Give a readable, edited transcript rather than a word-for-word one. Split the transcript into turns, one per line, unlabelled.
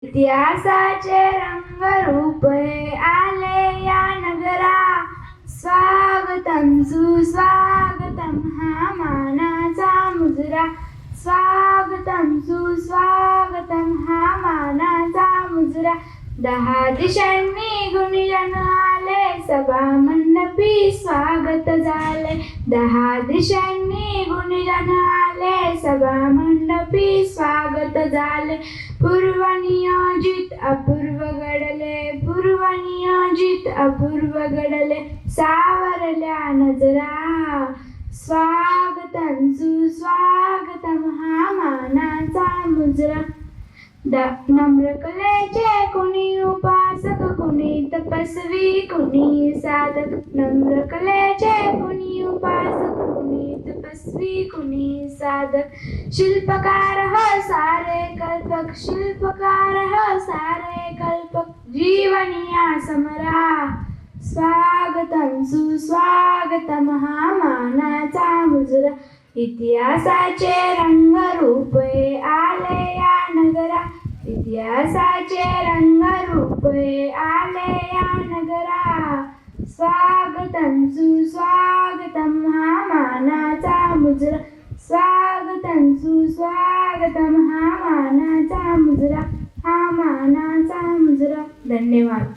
इतिहासाचे रंगरूप हे आले या नगरा, स्वागतम सुस्वागतम हा मानाचा मुजरा, स्वागतम सुस्वागतम हा मानाचा मुजरा. 10 दिशांनी गुणजन आले, सभा मंडपी स्वागत झाले. 10 दिशांनी गुणजन आले, सभा मंडपी स्वागत झाले. पूर्व नियोजित अपूर्व घडले, पूर्व नियोजित अपूर्व घडले, सावरल्या नजरा. स्वागतम सुस्वागतम हा मानाचा मुजरा. नम्र कलेचे कुणी उपासक, कुणी तपस्वी, कुणी साधक. नम्र कलेचे कुणी उपासक, कुणी तपस्वी, कुणी साधक. शिल्पकार ह सारे कल्पक, शिल्पकार ह सारे कल्पक, जीवनिया समरा. स्वागतम सुस्वागतम हा मानाचा मुजरा. इतिहासाचे रंगरूप हे आले या नगरा, इतिहासाचे रंगरूप हे आले या नगरा. स्वागतम सुस्वागतम हा मानाचा मुजरा, स्वागतम सुस्वागतम हा मानाचा मुजरा, हा मानाचा मुजरा. धन्यवाद.